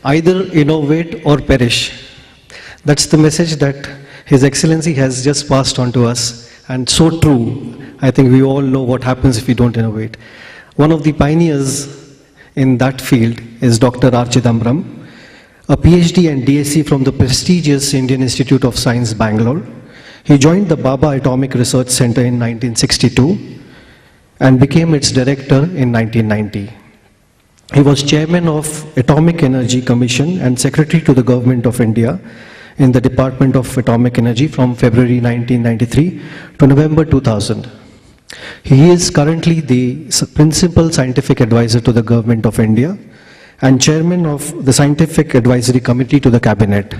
either innovate or perish. That's the message that His Excellency has just passed on to us, and so true. I think we all know what happens if we don't innovate. One of the pioneers in that field is Dr. R. Chidambaram, a PhD and DSc from the prestigious Indian Institute of Science, Bangalore. He joined the Baba Atomic Research Center in 1962 and became its director in 1990. He was chairman of Atomic Energy Commission and secretary to the Government of India in the Department of Atomic Energy from February 1993 to November 2000. He is currently the principal scientific advisor to the Government of India and chairman of the Scientific Advisory Committee to the Cabinet.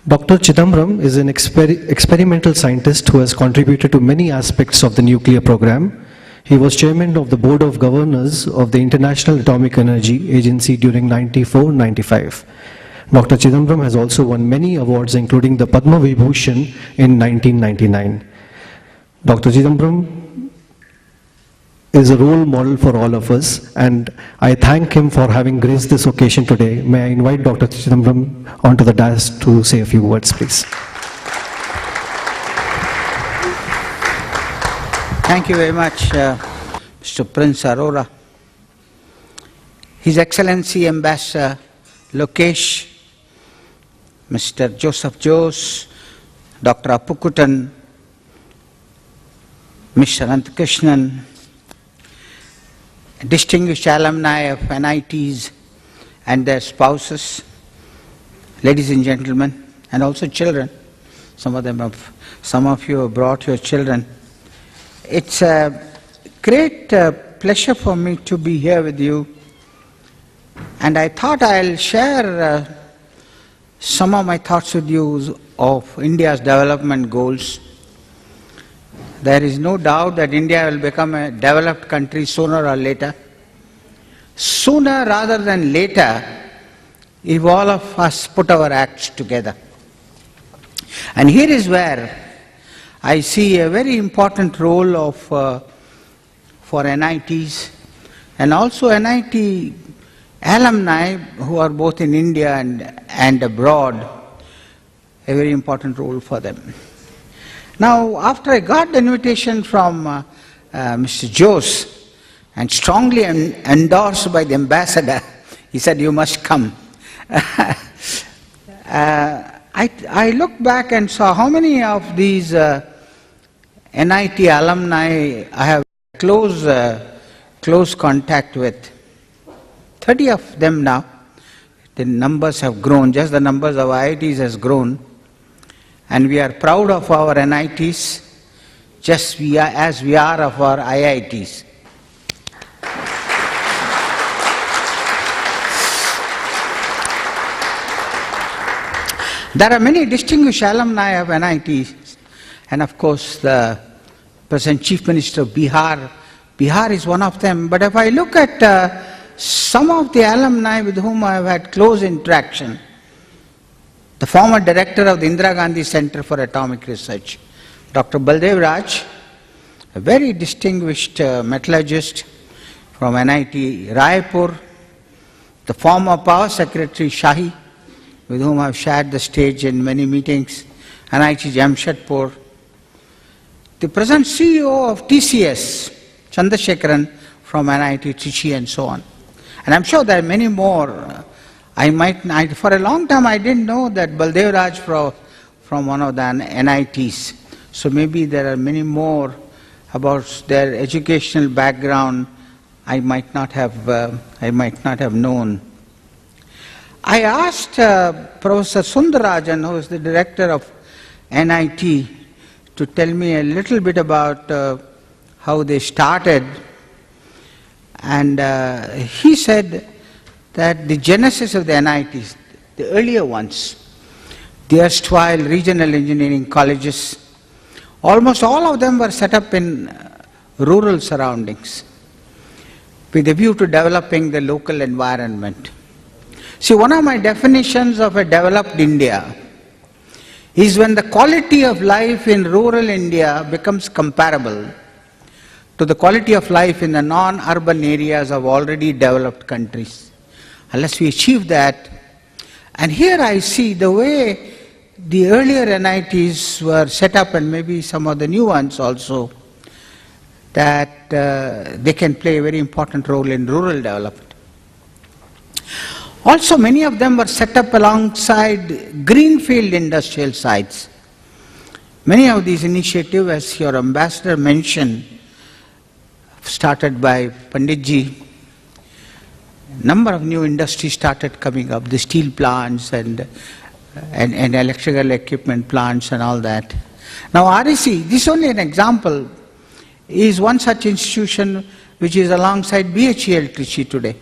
Dr. Chidambaram is an experimental scientist who has contributed to many aspects of the nuclear program. He was chairman of the Board of Governors of the International Atomic Energy Agency during 94-95. Dr. Chidambaram has also won many awards, including the Padma Vibhushan in 1999. Dr. Chidambaram is a role model for all of us, and I thank him for having graced this occasion today. May I invite Dr. Chidambaram onto the dais to say a few words, please. Thank you very much, Mr. Prince Arora. His Excellency Ambassador Lokesh, Mr. Joseph Jose, Dr. Appukutan, Mr. Ananthakrishnan, distinguished alumni of NITs and their spouses, ladies and gentlemen, and also children. Some of you have brought your children. It's a great pleasure for me to be here with you, and I thought I'll share some of my thoughts with you of India's development goals. There is no doubt that India will become a developed country sooner or later. Sooner rather than later, if all of us put our acts together. And here is where I see a very important role for NITs and also NIT alumni who are both in India and abroad, a very important role for them. Now, after I got the invitation from Mr. Jose and strongly endorsed by the ambassador, he said, "You must come." I looked back and saw how many of these NIT alumni I have close contact with. 30 of them now. The numbers have grown, just the numbers of IITs has grown. And we are proud of our NITs, just as we are of our IITs. There are many distinguished alumni of NITs, and of course the present Chief Minister of Bihar. Bihar is one of them. But if I look at some of the alumni with whom I have had close interaction, the former director of the Indira Gandhi Center for Atomic Research, Dr. Baldev Raj, a very distinguished metallurgist from NIT Raipur, the former Power Secretary Shahi, with whom I have shared the stage in many meetings, NIT Jamshedpur, the present CEO of TCS, Chandrasekaran from NIT Trichy, and so on. And I'm sure there are many more. For a long time I didn't know that Baldev Raj from one of the NITs. So maybe there are many more about their educational background I might not have known. I asked Professor Sundarajan, who is the director of NIT, to tell me a little bit about how they started. And he said that the genesis of the NITs, the earlier ones, the erstwhile regional engineering colleges, almost all of them were set up in rural surroundings with a view to developing the local environment. See, one of my definitions of a developed India is when the quality of life in rural India becomes comparable to the quality of life in the non-urban areas of already developed countries. Unless we achieve that, And here I see the way the earlier NITs were set up, and maybe some of the new ones also, that they can play a very important role in rural development. Also, many of them were set up alongside greenfield industrial sites. Many of these initiatives, as your ambassador mentioned, started by Panditji. Number of new industries started coming up, the steel plants and electrical equipment plants and all that. Now REC, this is only an example, is one such institution which is alongside BHEL Trichy today.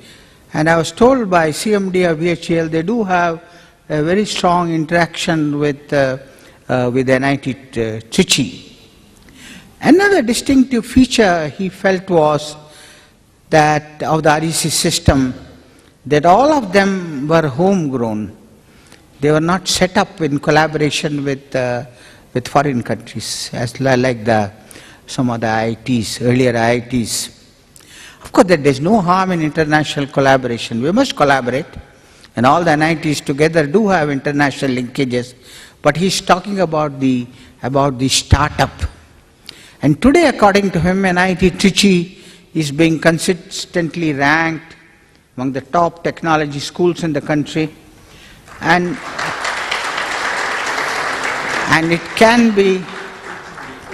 And I was told by CMD of BHEL, they do have a very strong interaction with NIT Trichy. Another distinctive feature he felt was that of the REC system, that all of them were homegrown. They were not set up in collaboration with foreign countries, as like some of the IITs, earlier IITs. Of course, there is no harm in international collaboration. We must collaborate, and all the NITs together do have international linkages. But he's talking about the startup. And today, according to him, NIT Trichy is being consistently ranked among the top technology schools in the country. And it can be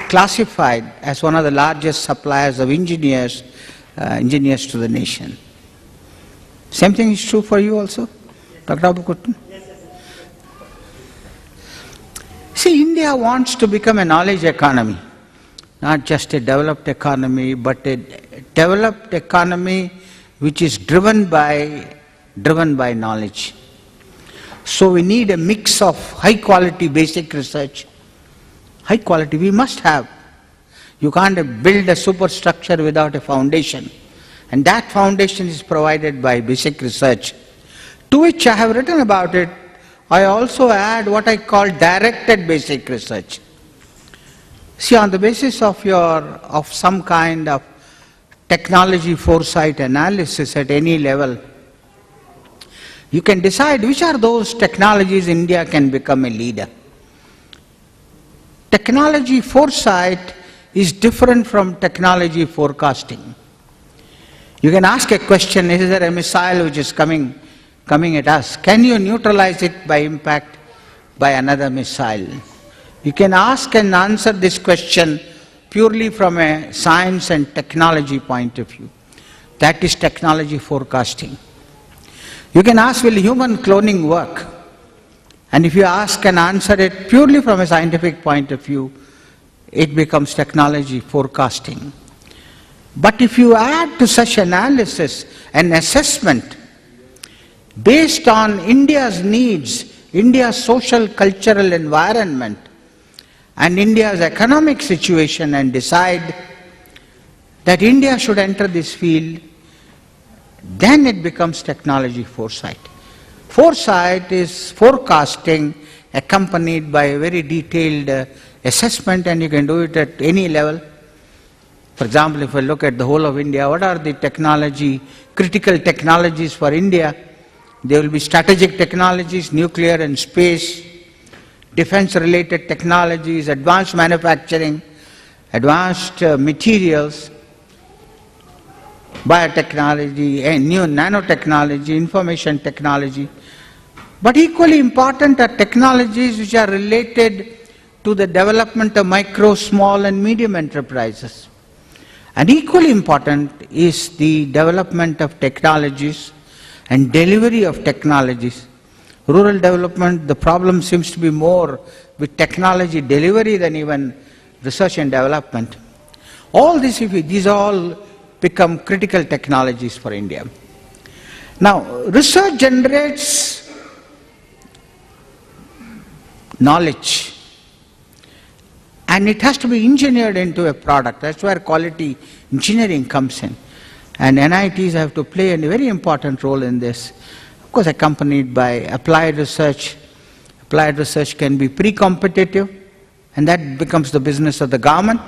classified as one of the largest suppliers of engineers to the nation. Same thing is true for you also, Dr. Abukuttan? Yes. See, India wants to become a knowledge economy, not just a developed economy, but a developed economy which is driven by knowledge. So we need a mix of high quality basic research. High quality we must have. You can't build a superstructure without a foundation. And that foundation is provided by basic research, to which I have written about it. I also add what I call directed basic research. See, on the basis of some kind of technology foresight analysis at any level, you can decide which are those technologies India can become a leader. Technology foresight is different from technology forecasting. You can ask a question, is there a missile which is coming at us? Can you neutralize it by impact by another missile? You can ask and answer this question purely from a science and technology point of view. That is technology forecasting. You can ask, will human cloning work? And if you ask and answer it purely from a scientific point of view, it becomes technology forecasting. But if you add to such analysis an assessment based on India's needs, India's social cultural environment, and India's economic situation, and decide that India should enter this field, then it becomes technology foresight. Foresight is forecasting accompanied by a very detailed assessment, and you can do it at any level. For example, if I look at the whole of India, what are the critical technologies for India? There will be strategic technologies, nuclear and space, defense-related technologies, advanced manufacturing, advanced materials, biotechnology, and new nanotechnology, information technology. But equally important are technologies which are related to the development of micro, small and medium enterprises. And equally important is the development of technologies and delivery of technologies. Rural development, the problem seems to be more with technology delivery than even research and development. All this, these all become critical technologies for India. Now, research generates knowledge, and it has to be engineered into a product. That's where quality engineering comes in. And NITs have to play a very important role in this. Of course, accompanied by applied research. Applied research can be pre-competitive, and that becomes the business of the government.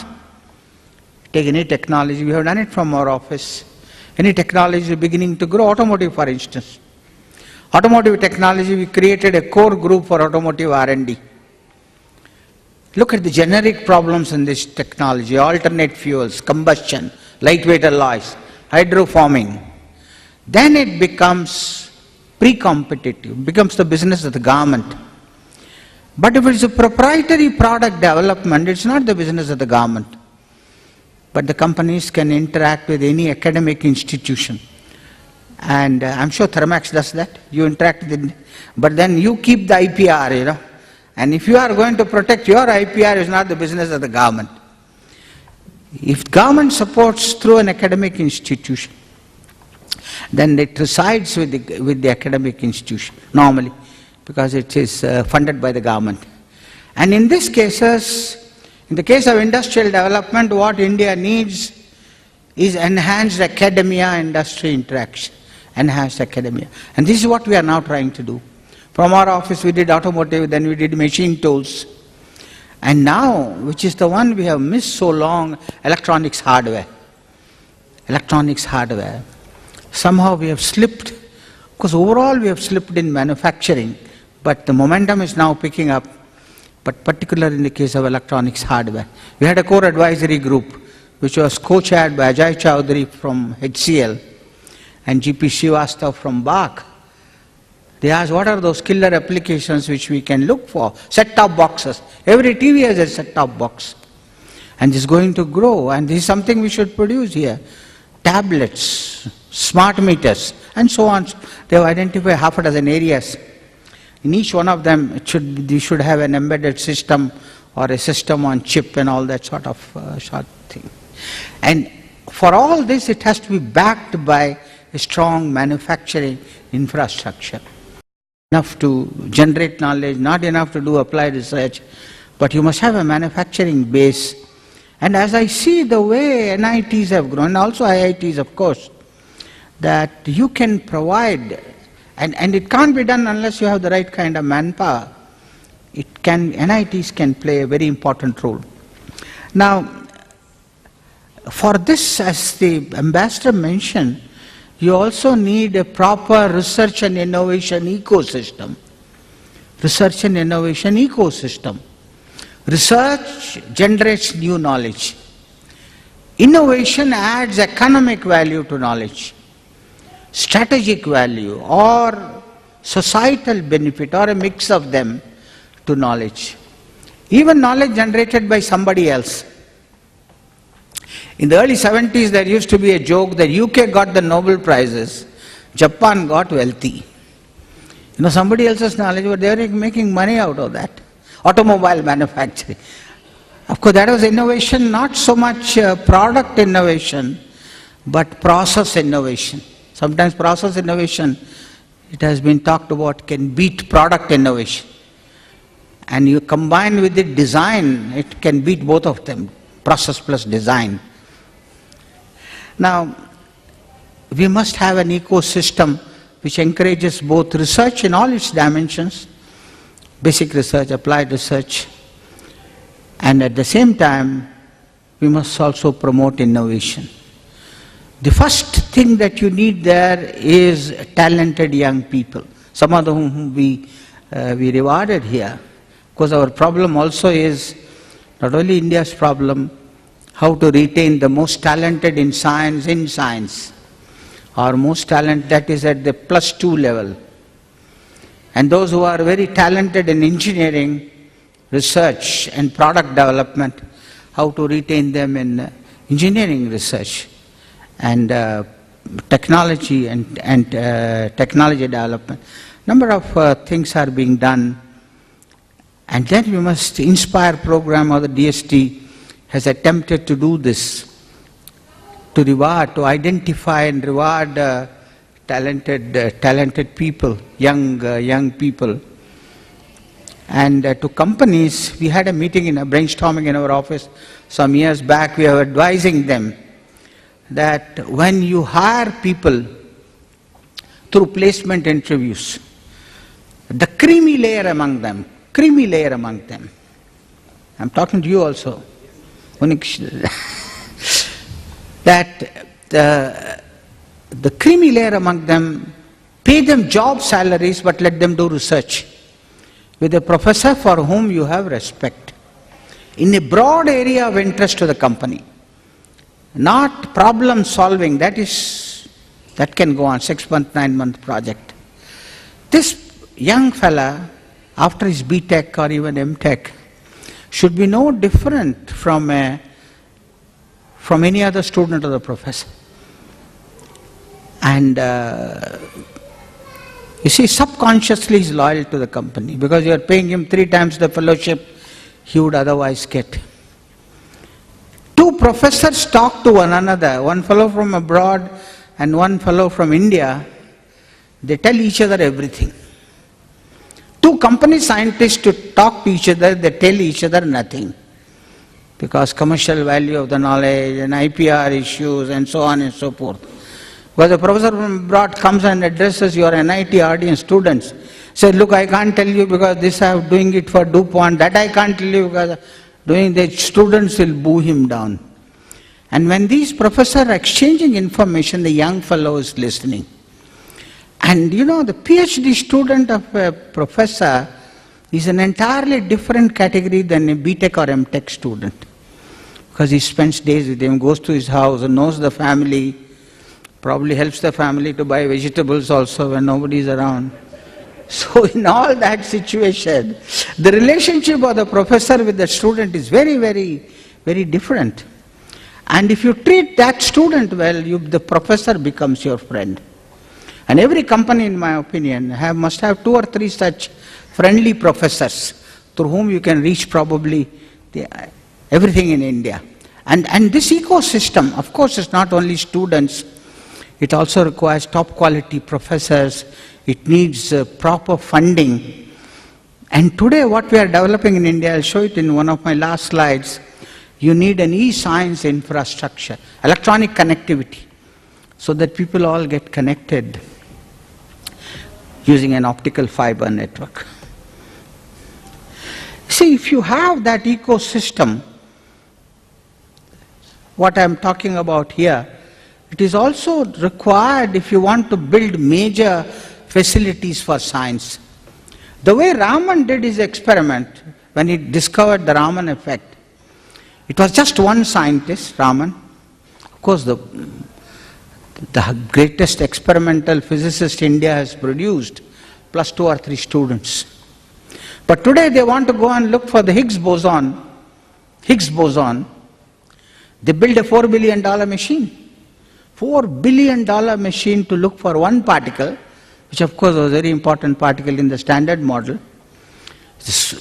Take any technology, we have done it from our office. Any technology is beginning to grow, automotive for instance. Automotive technology, we created a core group for automotive R&D. Look at the generic problems in this technology: alternate fuels, combustion, lightweight alloys, hydroforming. Then it becomes pre-competitive, becomes the business of the government. But if it's a proprietary product development, it's not the business of the government. But the companies can interact with any academic institution. And I'm sure Thermax does that. You interact with it, but then you keep the IPR, you know. And if you are going to protect your IPR, it's not the business of the government. If government supports through an academic institution, then it resides with the academic institution, normally, because it is funded by the government. And in these cases, in the case of industrial development, what India needs is enhanced academia-industry interaction, enhanced academia. And this is what we are now trying to do. From our office we did automotive, then we did machine tools. And now, which is the one we have missed so long, electronics hardware. Electronics hardware. Somehow we have slipped, because overall we have slipped in manufacturing, but the momentum is now picking up, but particularly in the case of electronics hardware. We had a core advisory group, which was co-chaired by Ajay Chowdhury from HCL and GP Srivastav from BAC. They asked, what are those killer applications which we can look for? Set-top boxes. Every TV has a set-top box. And this is going to grow, and this is something we should produce here. Tablets, smart meters, and so on. They have identified half a dozen areas. In each one of them, you should have an embedded system or a system on chip and all that sort of thing. And for all this, it has to be backed by a strong manufacturing infrastructure. Enough to generate knowledge, not enough to do applied research, but you must have a manufacturing base. And as I see the way NITs have grown, also IITs of course, that you can provide, and it can't be done unless you have the right kind of manpower. NITs can play a very important role. Now, for this, as the ambassador mentioned, you also need a proper research and innovation ecosystem. Research and innovation ecosystem. Research generates new knowledge. Innovation adds economic value to knowledge, strategic value, or societal benefit, or a mix of them to knowledge. Even knowledge generated by somebody else. In the early 70s, there used to be a joke that UK got the Nobel Prizes, Japan got wealthy. You know, somebody else's knowledge, but they were making money out of that. Automobile manufacturing. Of course, that was innovation, not so much product innovation, but process innovation. Sometimes process innovation, it has been talked about, can beat product innovation. And you combine with it design, it can beat both of them, process plus design. Now, we must have an ecosystem which encourages both research in all its dimensions, basic research, applied research, and at the same time, we must also promote innovation. The first thing that you need there is talented young people, some of whom we rewarded here, because our problem also is not only India's problem, how to retain the most talented in science, or most talent that is at the +2 level. And those who are very talented in engineering, research and product development, how to retain them in engineering research and technology and technology development. Number of things are being done. And then we must inspire program, or the DST has attempted to do this, to reward, to identify and reward talented people, young people. And to companies, we had a meeting, a brainstorming in our office some years back. We were advising them that when you hire people through placement interviews, the creamy layer among them, I'm talking to you also, that the creamy layer among them Pay them job salaries, but let them do research. With a professor for whom you have respect, in a broad area of interest to the company. Not problem solving, that can go on, 6-month, 9-month project. This young fella, after his B.Tech or even M.Tech, should be no different from any other student or the professor. And you see, subconsciously he is loyal to the company because you are paying him 3 times the fellowship he would otherwise get. 2 professors talk to one another, one fellow from abroad and one fellow from India. They tell each other everything. 2 company scientists to talk to each other, they tell each other nothing. Because commercial value of the knowledge and IPR issues and so on and so forth. Because the professor from abroad comes and addresses your NIT audience students. Says, look, I can't tell you because this I am doing it for DuPont, that I can't tell you because doing the students will boo him down. And when these professors are exchanging information, the young fellow is listening. And you know, the PhD student of a professor is an entirely different category than a B.Tech or M.Tech student. Because he spends days with him, goes to his house, knows the family, probably helps the family to buy vegetables also when nobody is around. So in all that situation, the relationship of the professor with the student is very, very, very different. And if you treat that student well, the professor becomes your friend. And every company, in my opinion, must have 2 or 3 such friendly professors through whom you can reach probably everything in India. And this ecosystem, of course, is not only students, it also requires top quality professors, it needs proper funding. And today what we are developing in India, I'll show it in one of my last slides, you need an e-science infrastructure, electronic connectivity, so that people all get connected using an optical fiber network. See, if you have that ecosystem, what I'm talking about here, it is also required if you want to build major facilities for science. The way Raman did his experiment, when he discovered the Raman effect, it was just one scientist, Raman. Of course, the greatest experimental physicist India has produced, plus 2 or 3 students. But today they want to go and look for the Higgs boson. They build a $4 billion machine. $4 billion machine to look for one particle, which of course was a very important particle in the Standard Model.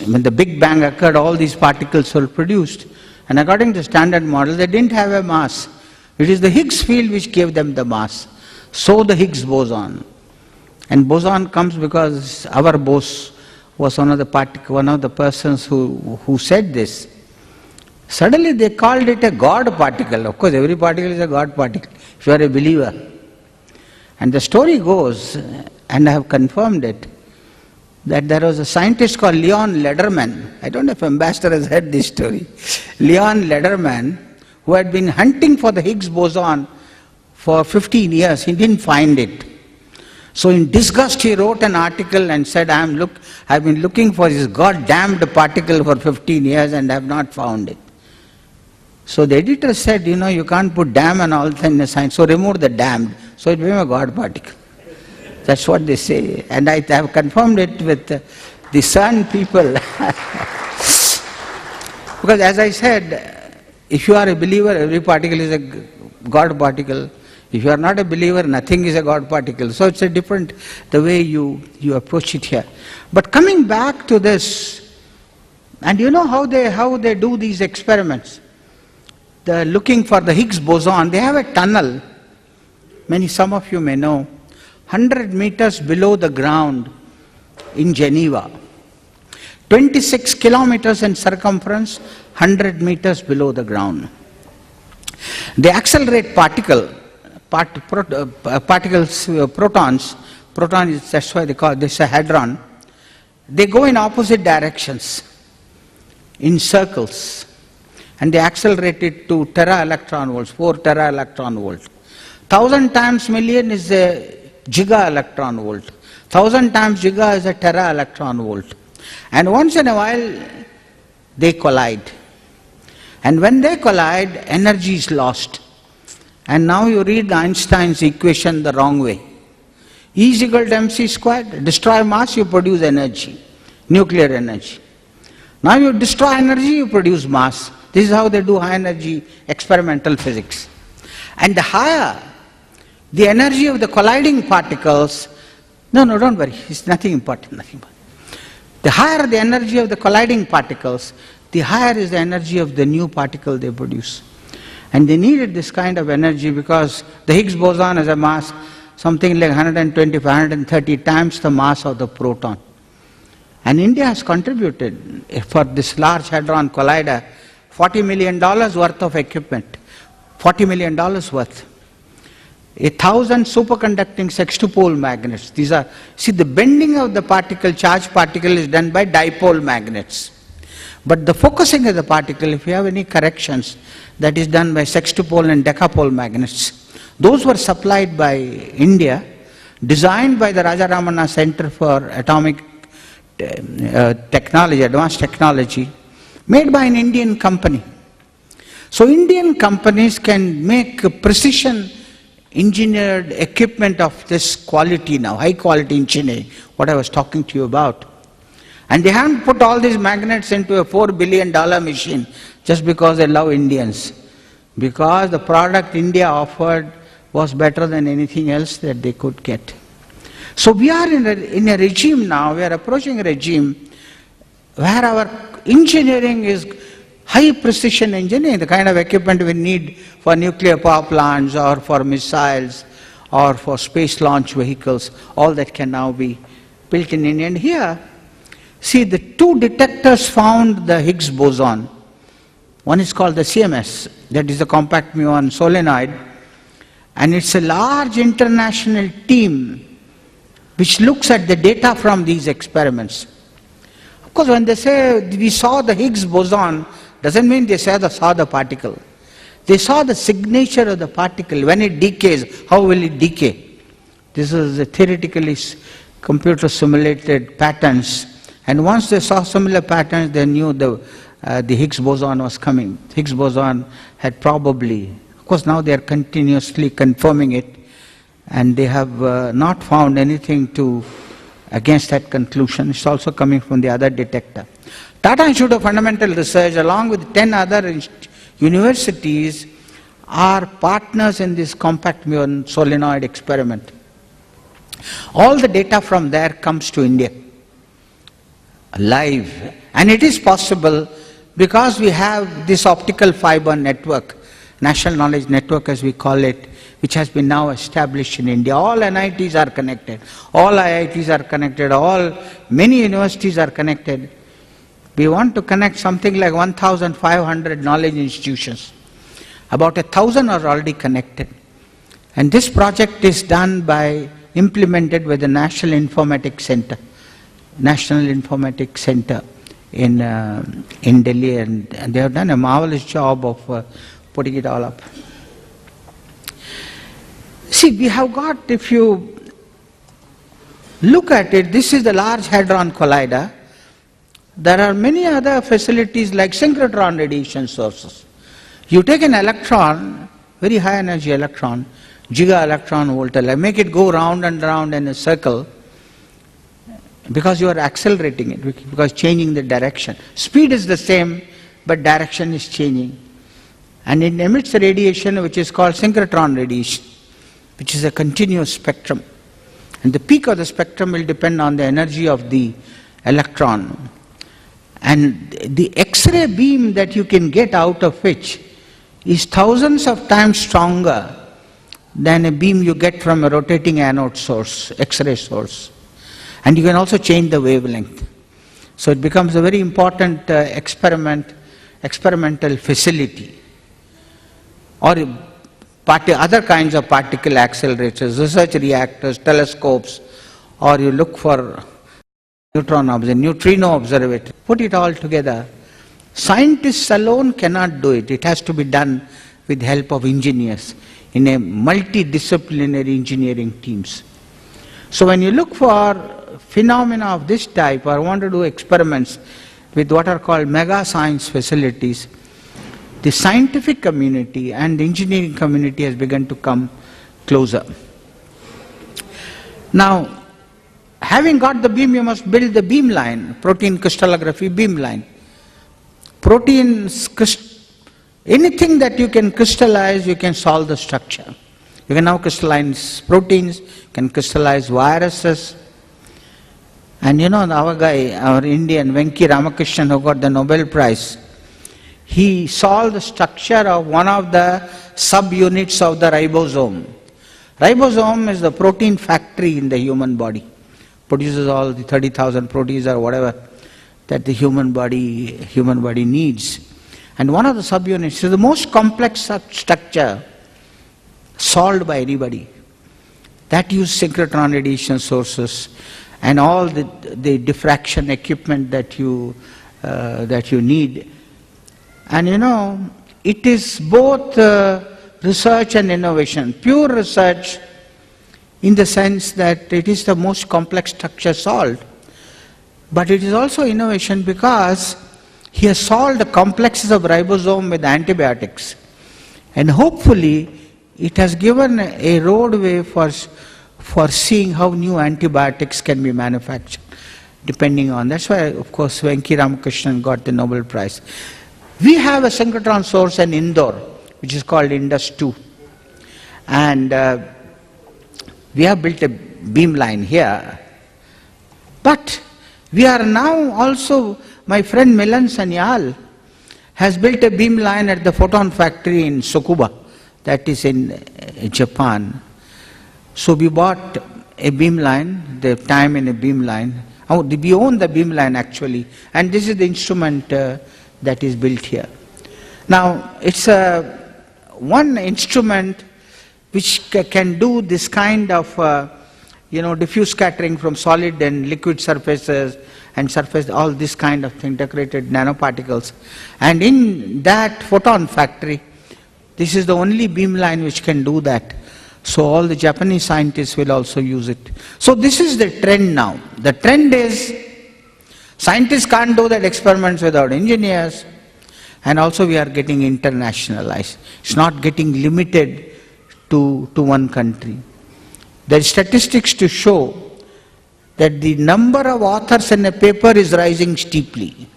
When the Big Bang occurred, all these particles were produced. And according to the Standard Model, they didn't have a mass. It is the Higgs field which gave them the mass. So the Higgs boson. And boson comes because our Bose was one of the persons who said this. Suddenly they called it a God particle. Of course, every particle is a God particle, if you are a believer. And the story goes, and I have confirmed it, that there was a scientist called Leon Lederman. I don't know if Ambassador has heard this story. Leon Lederman, who had been hunting for the Higgs boson for 15 years, he didn't find it. So in disgust he wrote an article and said, I've been looking for this goddamned particle for 15 years and I have not found it. So the editor said, you can't put damn and all that in the science, so remove the damned. So it became a God particle. That's what they say. And I have confirmed it with the CERN people. Because as I said, if you are a believer, every particle is a God particle. If you are not a believer, nothing is a God particle. So it's a different, the way you approach it here. But coming back to this, and you know how they do these experiments. They're looking for the Higgs boson. They have a tunnel, some of you may know, 100 meters below the ground in Geneva. 26 kilometers in circumference, 100 meters below the ground. They accelerate protons, that's why they call this a hadron. They go in opposite directions, in circles, and they accelerate it to tera electron volts, 4 tera electron volts. 1000 times million is a giga electron volt. 1,000 times giga is a tera electron volt. And once in a while, they collide. And when they collide, energy is lost. And now you read Einstein's equation the wrong way. E is equal to mc squared. Destroy mass, you produce energy, nuclear energy. Now you destroy energy, you produce mass. This is how they do high energy experimental physics. And the higher the energy of the colliding particles, no, don't worry, it's nothing important, nothing important. The higher the energy of the colliding particles, the higher is the energy of the new particle they produce. And they needed this kind of energy because the Higgs boson has a mass something like 120, 130 times the mass of the proton. And India has contributed for this Large Hadron Collider $40 million worth of equipment. $40 million worth. 1,000 superconducting sextupole magnets. These are, see, the bending of the particle, charged particle, is done by dipole magnets. But the focusing of the particle, if you have any corrections, that is done by sextupole and decapole magnets. Those were supplied by India, designed by the Rajaramana Center for Atomic Technology, Advanced Technology, made by an Indian company. So Indian companies can make precision engineered equipment of this quality now, high quality engineering, what I was talking to you about. And they haven't put all these magnets into a $4 billion machine just because they love Indians. Because the product India offered was better than anything else that they could get. So we are in a regime now, we are approaching a regime where our engineering is high precision engineering, the kind of equipment we need for nuclear power plants or for missiles or for space launch vehicles, all that can now be built in India. And here, see, the two detectors found the Higgs boson. One is called the CMS, that is the compact muon solenoid, and it's a large international team which looks at the data from these experiments. Of course, when they say we saw the Higgs boson, doesn't mean they saw the particle. They saw the signature of the particle. When it decays, how will it decay? This is the theoretically computer simulated patterns. And once they saw similar patterns, they knew the Higgs boson was coming. Higgs boson had probably, of course now they are continuously confirming it, and they have not found anything against that conclusion. It's also coming from the other detector. Tata Institute of Fundamental Research, along with 10 other universities, are partners in this compact muon solenoid experiment. All the data from there comes to India, live. And it is possible because we have this optical fiber network, National Knowledge Network as we call it, which has been now established in India. All NITs are connected, all IITs are connected, many universities are connected. We want to connect something like 1,500 knowledge institutions. About 1,000 are already connected. And this project is implemented by the National Informatics Center in Delhi, and they have done a marvelous job of putting it all up. See, we have got, if you look at it, this is the Large Hadron Collider. There are many other facilities like synchrotron radiation sources. You take an electron, very high energy electron, giga electron volt, make it go round and round in a circle, because you are accelerating it, because changing the direction. Speed is the same, but direction is changing. And it emits a radiation which is called synchrotron radiation, which is a continuous spectrum. And the peak of the spectrum will depend on the energy of the electron. And the X-ray beam that you can get out of which is thousands of times stronger than a beam you get from a rotating anode source, X-ray source. And you can also change the wavelength. So it becomes a very important experimental facility. Or other kinds of particle accelerators, research reactors, telescopes, or you look for neutrino observatory. Put it all together. Scientists alone cannot do it. It has to be done with the help of engineers in a multidisciplinary engineering teams. So when you look for phenomena of this type or want to do experiments with what are called mega science facilities, the scientific community and the engineering community has begun to come closer. Now, having got the beam, you must build the beam line, protein crystallography beam line. Proteins, anything that you can crystallize, you can solve the structure. You can now crystallize proteins, you can crystallize viruses. And you know, our guy, our Indian, Venki Ramakrishnan, who got the Nobel Prize, he solved the structure of one of the subunits of the ribosome. Ribosome is the protein factory in the human body. Produces all the 30,000 proteins or whatever that the human body needs. And one of the subunits is the most complex structure solved by anybody. That uses synchrotron radiation sources and all the diffraction equipment that you need. And you know, it is both research and innovation. Pure research in the sense that it is the most complex structure solved. But it is also innovation because he has solved the complexes of ribosome with antibiotics. And hopefully it has given a roadway for seeing how new antibiotics can be manufactured, depending on. That's why, of course, Venki Ramakrishnan got the Nobel Prize. We have a synchrotron source in Indore, which is called Indus 2. And we have built a beam line here. But we are now also, my friend Milan Sanyal has built a beam line at the photon factory in Tsukuba, that is in Japan. So we bought a beam line, the time in a beam line. We own the beam line actually, and this is the instrument that is built here. Now, it's one instrument which can do this kind of diffuse scattering from solid and liquid surfaces and surface, all this kind of thing, decorated nanoparticles. And in that photon factory, this is the only beam line which can do that. So all the Japanese scientists will also use it. So this is the trend now. The trend is scientists can't do that experiments without engineers, and also we are getting internationalized. It's not getting limited to one country. There are statistics to show that the number of authors in a paper is rising steeply.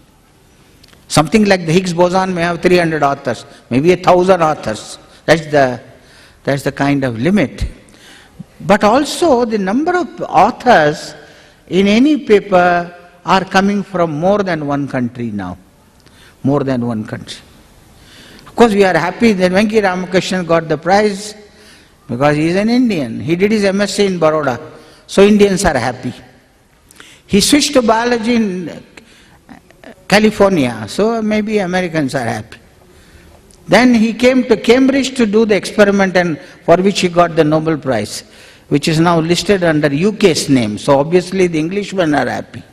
Something like the Higgs boson may have 300 authors, maybe 1,000 authors. That's the kind of limit. But also the number of authors in any paper are coming from more than one country now. More than one country. Of course, we are happy that Venki Ramakrishnan got the prize because he is an Indian. He did his MSc in Baroda. So Indians are happy. He switched to biology in California. So maybe Americans are happy. Then he came to Cambridge to do the experiment, and for which he got the Nobel Prize, which is now listed under UK's name. So obviously the Englishmen are happy.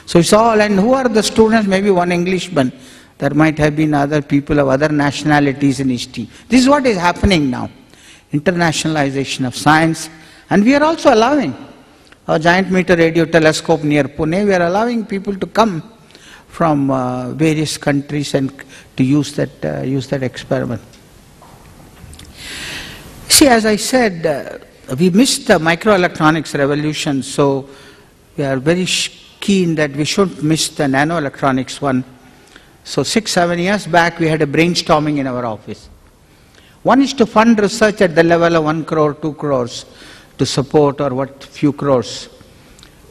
So it's all, and who are the students? Maybe one Englishman. There might have been other people of other nationalities in his team. This is what is happening now. Internationalization of science. And we are also allowing a giant meter radio telescope near Pune. We are allowing people to come from various countries and to use that experiment. See, as I said, we missed the microelectronics revolution, so we are very keen that we shouldn't miss the nanoelectronics one. So 6-7 years back, we had a brainstorming in our office. One is to fund research at the level of 1 crore, 2 crores to support, or what few crores,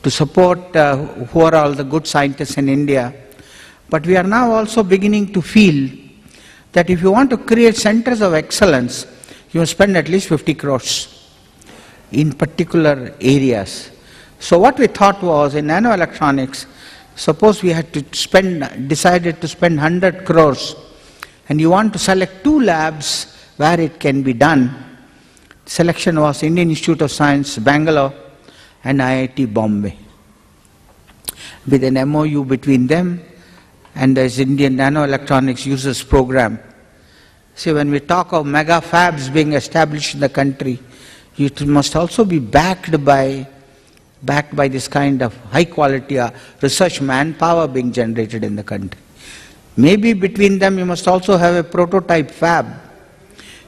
to support who are all the good scientists in India. But we are now also beginning to feel that if you want to create centers of excellence, you must spend at least 50 crores in particular areas. So what we thought was, in nanoelectronics, suppose we had to decided to spend 100 crores, and you want to select 2 labs where it can be done. Selection was Indian Institute of Science, Bangalore, and IIT Bombay. With an MOU between them and the Indian Nanoelectronics Users Program. See, when we talk of mega fabs being established in the country, it must also be backed by backed by this kind of high quality research manpower being generated in the country. Maybe between them you must also have a prototype fab.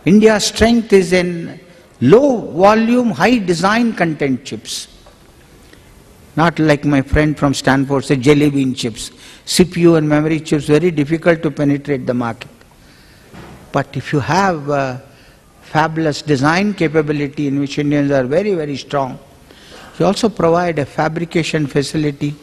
India's strength is in low volume, high design content chips. Not like my friend from Stanford said, jelly bean chips. CPU and memory chips, very difficult to penetrate the market. But if you have fabulous design capability in which Indians are very, very strong, you also provide a fabrication facility.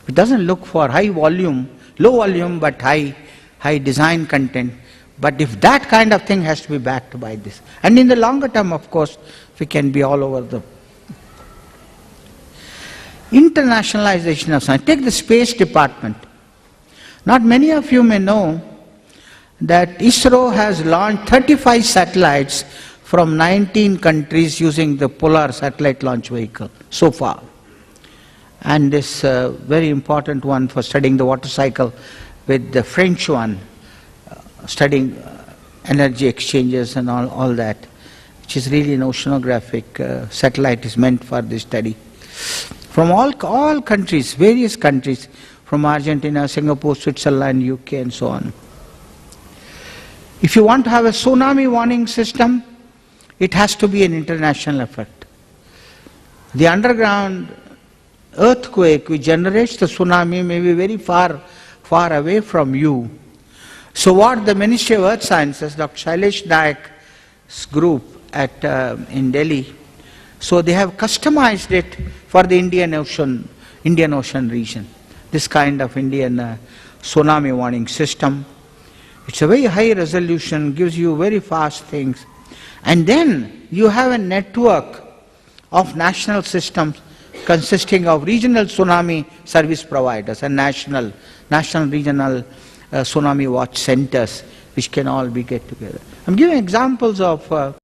It doesn't look for high volume, low volume, but high design content. But if that kind of thing has to be backed by this. And in the longer term, of course, we can be all over the internationalization of science. Take the Space Department. Not many of you may know that ISRO has launched 35 satellites from 19 countries using the Polar Satellite Launch Vehicle so far. And this very important one for studying the water cycle with the French one, studying energy exchanges and all that, which is really an oceanographic satellite is meant for this study. From all countries, various countries, from Argentina, Singapore, Switzerland, UK and so on. If you want to have a tsunami warning system, it has to be an international effort. The underground earthquake which generates the tsunami may be very far away from you. So what the Ministry of Earth Sciences, Dr. Shailesh Nayak's group in Delhi, so they have customized it for the Indian Ocean region. This kind of Indian tsunami warning system. It's a very high resolution, gives you very fast things. And then you have a network of national systems consisting of regional tsunami service providers and national regional tsunami watch centers, which can all be get together. I'm giving examples of